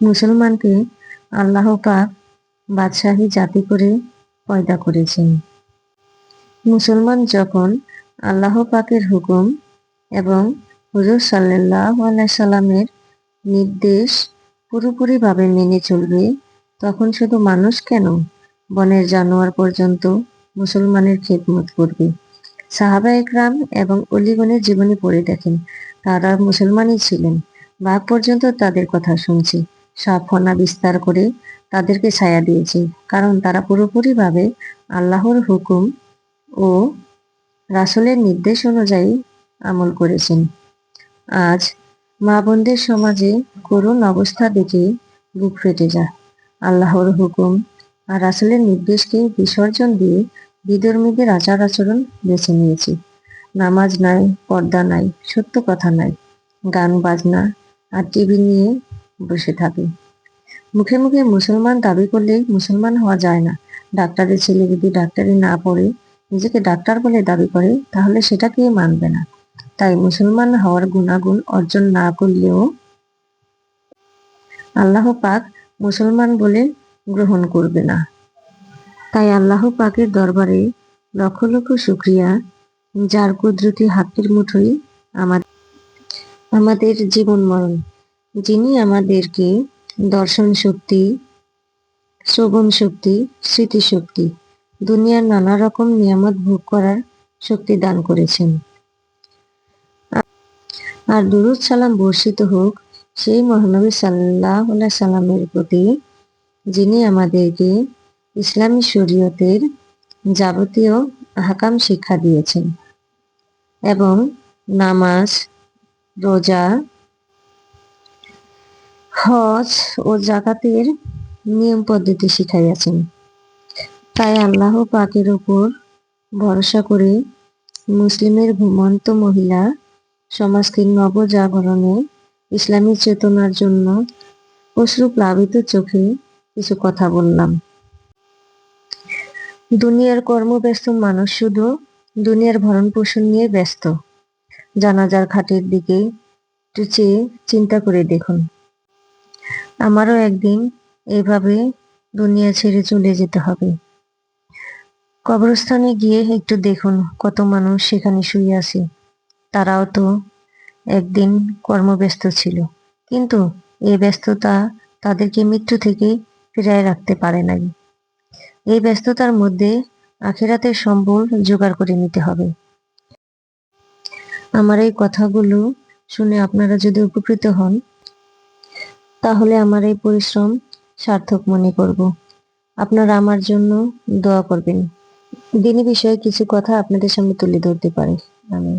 মুসলমানকে আল্লাহ পাক বাদশাহী জাতি করে পয়দা করেছেন। মুসলমান যখন আল্লাহ পাকের হুকুম এবং হুজুর সাল্লাল্লাহু আলাইহি সাল্লামের নির্দেশ পুরোপুরিভাবে মেনে চলবে, তখন শুধু মানুষ কেন, বনের জানোয়ার পর্যন্ত মুসলমানের খেদমত করবে। সাহাবা একরাম এবং অলিগণের জীবনী পড়ে দেখেন, তারা মুসলমানই ছিলেন। বাঘ পর্যন্ত তাদের কথা শুনছে, সাপ ফনা বিস্তার করে তাদেরকে ছায়া দিয়েছে, কারণ তারা পুরোপুরিভাবে আল্লাহর হুকুম ও রাসূলের নির্দেশ অনুযায়ী আমল করেছেন। আজ মা বোনদের সমাজে করুণ অবস্থা দেখে বুক ফেটে যায়। আল্লাহর হুকুম আর রাসূলের নির্দেশকে বিসর্জন দিয়ে বিধর্মীদের আচার আচরণ বেছে নিয়েছি। নামাজ নাই, পর্দা নাই, সত্য কথা নাই, গান বাজনা আর টিভি নিয়ে বসে থাকে। মুখে মুখে মুসলমান দাবি করলেই মুসলমান হওয়া যায় না। ডাক্তারের ছেলে যদি ডাক্তারি না পড়ে নিজেকে ডাক্তার বলে দাবি করে, তাহলে সেটা কে মানবে না? তাই মুসলমান হওয়ার গুণাগুণ অর্জন না করলেও আল্লাহ পাক মুসলমান বলে গ্রহণ করবে না। তাই আল্লাহ পাকের দরবারে লক্ষ লক্ষ শুকরিয়া, যার কুদরতি হাতের মুঠোয় আমাদের জীবন মরণ, যিনি আমাদেরকে দর্শন শক্তি, শ্রবণ শক্তি, স্মৃতিশক্তি, দুনিয়ার নানা রকম নিয়ামত ভোগ করার শক্তি দান করেছেন। আর দুরূদ সালাম বর্ষিত হোক সেই মহানবী সাল্লাল্লাহু আলাইহি সাল্লামের প্রতি, যিনি আমাদেরকে ইসলামী শরীয়তের যাবতীয় আহকাম শিক্ষা দিয়েছেন এবং নামাজ, রোজা, হজ ও যাকাতের নিয়ম পদ্ধতি শিখাইয়াছেন। তাই আল্লাহ পাকের উপর ভরসা করে মুসলিমের ঘুমন্ত মহিলা সমাজকে নবজাগরণে ইসলামী চেতনার জন্য অশ্রুপ্লাবিত চোখে কিছু কথা বললাম। দুনিয়ার কর্মব্যস্ত মানুষ শুধু দুনিয়ার ভরণ পোষণ নিয়ে ব্যস্ত। জানাজার খাটের দিকে একটু চেয়ে চিন্তা করে দেখুন, আমারও একদিন এভাবে দুনিয়া ছেড়ে চলে যেতে হবে। কবরস্থানে গিয়ে একটু দেখুন, কত মানুষ সেখানে শুয়ে আছে। তারাও তো একদিন কর্মব্যস্ত ছিল, কিন্তু এই ব্যস্ততা তাদেরকে মৃত্যু থেকে ফিরায় রাখতে পারে নাই। এই ব্যস্ততার মধ্যে আখিরাতের সম্বল জোগাড় করে নিতে হবে। আমার এই কথাগুলো শুনে আপনারা যদি উপকৃত হন, তাহলে আমার এই পরিশ্রম সার্থক মনে করব। আপনারা আমার জন্য দোয়া করবেন। দিনী বিষয়ে কিছু কথা আপনাদের সামনে তুলে ধরতে পারি আমি।